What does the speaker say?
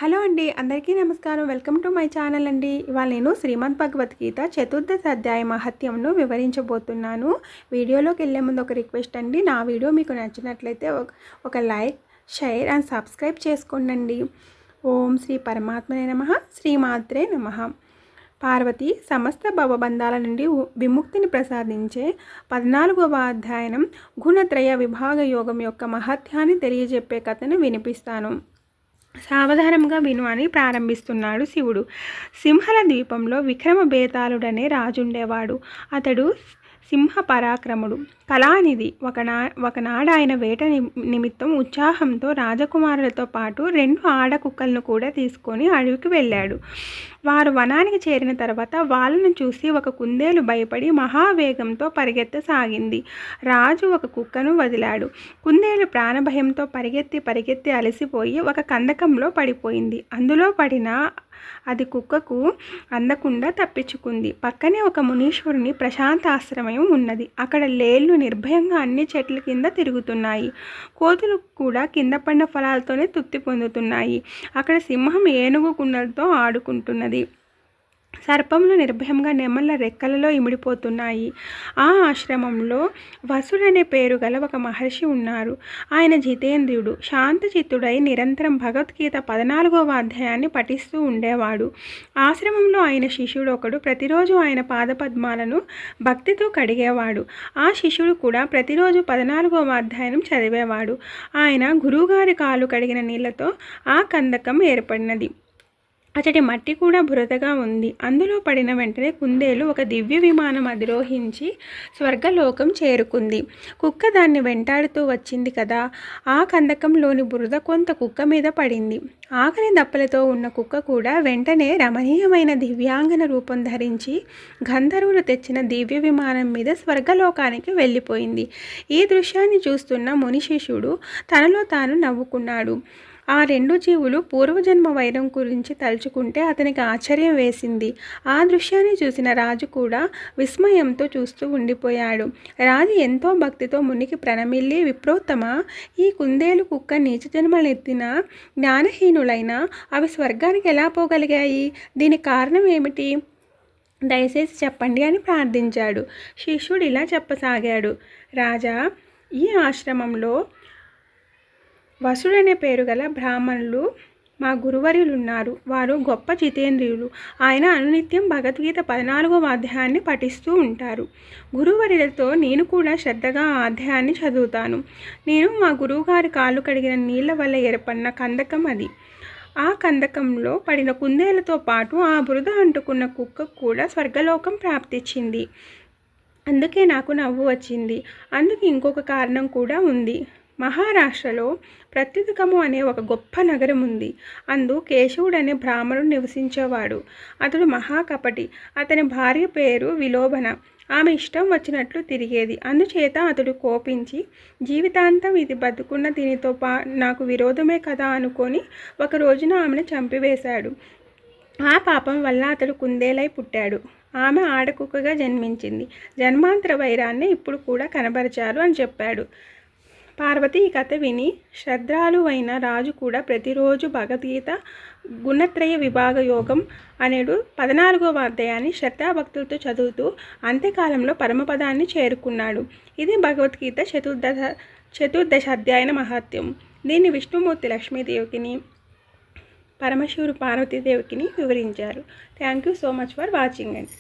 Hello అండి, అందరికీ నమస్కారం. వెల్కమ్ టు మై ఛానల్ అండి. ఇవాళ నేను శ్రీమద్ భగవద్గీత చతుర్దశ అధ్యాయ మహత్యంను వివరించబోతున్నాను. వీడియోలోకి వెళ్ళే ముందు ఒక రిక్వెస్ట్ అండి, నా వీడియో మీకు నచ్చినట్లయితే ఒక లైక్, షేర్ అండ్ సబ్స్క్రైబ్ చేసుకోండి. ఓం శ్రీ పరమాత్మనే నమః. శ్రీమాత్రే నమః. పార్వతి సమస్త భవబంధాల నుండి విముక్తిని ప్రసాదించే 14వ అధ్యాయం గుణత్రయ విభాగ యోగం యొక్క మహత్యాన్ని తెలియజెప్పే కథను వినిపిస్తాను. సావధానంగా విను అని ప్రారంభిస్తున్నాడు శివుడు. సింహల ద్వీపంలో విక్రమ బేతాళుడనే రాజుండేవాడు. అతడు సింహ పరాక్రముడు, కళానిధి. ఒకనాడు ఆయన వేట నిమిత్తం ఉత్సాహంతో రాజకుమారులతో పాటు 2 ఆడ కుక్కలను కూడా తీసుకొని అడవికి వెళ్ళాడు. వారు వనానికి చేరిన తర్వాత వాళ్ళను చూసి ఒక కుందేలు భయపడి మహావేగంతో పరిగెత్తసాగింది. రాజు ఒక కుక్కను వదిలాడు. కుందేలు ప్రాణభయంతో పరిగెత్తి అలసిపోయి ఒక కందకంలో పడిపోయింది. అందులో పడిన అది కుక్కకు అందకుండా తప్పించుకుంది. పక్కనే ఒక మునీశ్వరుని ప్రశాంతాశ్రమం ఉన్నది. అక్కడ లేళ్లు నిర్భయంగా అన్ని చెట్ల కింద తిరుగుతున్నాయి. కోతులు కూడా కింద పడిన ఫలాలతోనే తృప్తి పొందుతున్నాయి. అక్కడ సింహం ఏనుగు కుండలతో ఆడుకుంటున్నది. సర్పములు నిర్భయంగా నెమళ్ళ రెక్కలలో ఇమిడిపోతున్నాయి. ఆ ఆశ్రమంలో వసుడనే పేరు గల ఒక మహర్షి ఉన్నారు. ఆయన జితేంద్రియుడు, శాంతచిత్తుడై నిరంతరం భగవద్గీత 14వ అధ్యాయాన్ని పఠిస్తూ ఉండేవాడు. ఆశ్రమంలో ఆయన శిష్యుడు ఒకడు ప్రతిరోజు ఆయన పాదపద్మాలను భక్తితో కడిగేవాడు. ఆ శిష్యుడు కూడా ప్రతిరోజు 14వ అధ్యాయం చదివేవాడు. ఆయన గురువుగారి కాలు కడిగిన నీళ్లతో ఆ కందకం ఏర్పడినది. అతడి మట్టి కూడా బురదగా ఉంది. అందులో పడిన వెంటనే కుందేలు ఒక దివ్య విమానం అధిరోహించి స్వర్గలోకం చేరుకుంది. కుక్క దాన్ని వెంటాడుతూ వచ్చింది కదా. ఆ కందకంలోని బురద కొంత కుక్క మీద పడింది. ఆకలి దప్పలతో ఉన్న కుక్క కూడా వెంటనే రమణీయమైన దివ్యాంగన రూపం ధరించి గంధర్వులు తెచ్చిన దివ్య విమానం మీద స్వర్గలోకానికి వెళ్ళిపోయింది. ఈ దృశ్యాన్ని చూస్తున్న మునిశిష్యుడు తనలో తాను నవ్వుకున్నాడు. ఆ 2 జీవులు పూర్వజన్మ వైరం గురించి తలుచుకుంటే అతనికి ఆశ్చర్యం వేసింది. ఆ దృశ్యాన్ని చూసిన రాజు కూడా విస్మయంతో చూస్తూ ఉండిపోయాడు. రాజు ఎంతో భక్తితో మునికి ప్రణమిల్లి, విప్రోత్తమ, ఈ కుందేలు కుక్క నీచ జన్మలెత్తిన జ్ఞానహీనులైన అవి స్వర్గానికి ఎలా పోగలిగాయి? దీనికి కారణం ఏమిటి? దయచేసి చెప్పండి అని ప్రార్థించాడు. శిష్యుడు ఇలా చెప్పసాగాడు. రాజా, ఈ ఆశ్రమంలో వసుడనే పేరు గల బ్రాహ్మణులు మా గురువర్యులున్నారు. వారు గొప్ప జితేంద్రియులు. ఆయన అనునిత్యం భగవద్గీత 14వ అధ్యాయాన్ని పఠిస్తూ ఉంటారు. గురువర్యులతో నేను కూడా శ్రద్ధగా ఆ అధ్యాయాన్ని చదువుతాను. నేను మా గురువుగారి కాళ్ళు కడిగిన నీళ్ల వల్ల ఏర్పడిన కందకం అది. ఆ కందకంలో పడిన కుందేలతో పాటు ఆ బురద అంటుకున్న కుక్కకు కూడా స్వర్గలోకం ప్రాప్తించింది. అందుకే నాకు నవ్వు వచ్చింది. అందుకు ఇంకొక కారణం కూడా ఉంది. మహారాష్ట్రలో ప్రత్యుతకము అనే ఒక గొప్ప నగరం ఉంది. అందు కేశవుడు అనే బ్రాహ్మణుడు నివసించేవాడు. అతడు మహాకపటి. అతని భార్య పేరు విలోభన. ఆమె ఇష్టం వచ్చినట్లు తిరిగేది. అందుచేత అతడు కోపించి జీవితాంతం ఇది బతుకున్న దీనితో నాకు విరోధమే కదా అనుకొని ఒక రోజున ఆమెను చంపివేశాడు. ఆ పాపం వల్ల అతడు కుందేలై పుట్టాడు. ఆమె ఆడకుక్కగా జన్మించింది. జన్మాంతర వైరాన్ని ఇప్పుడు కూడా కనబరిచారు అని చెప్పాడు. పార్వతి ఈ కథ విని శ్రద్ధాలు అయిన రాజు కూడా ప్రతిరోజు భగవద్గీత గుణత్రయ విభాగ యోగం అనేడు 14వ అధ్యాయాన్ని శ్రద్ధాభక్తులతో చదువుతూ అంత్యకాలంలో పరమపదాన్ని చేరుకున్నాడు. ఇది భగవద్గీత చతుర్దశ అధ్యాయ మహత్యం. దీన్ని విష్ణుమూర్తి లక్ష్మీదేవికిని, పరమశివుడు పార్వతీదేవికిని వివరించారు. Thank you so much for watching అండి.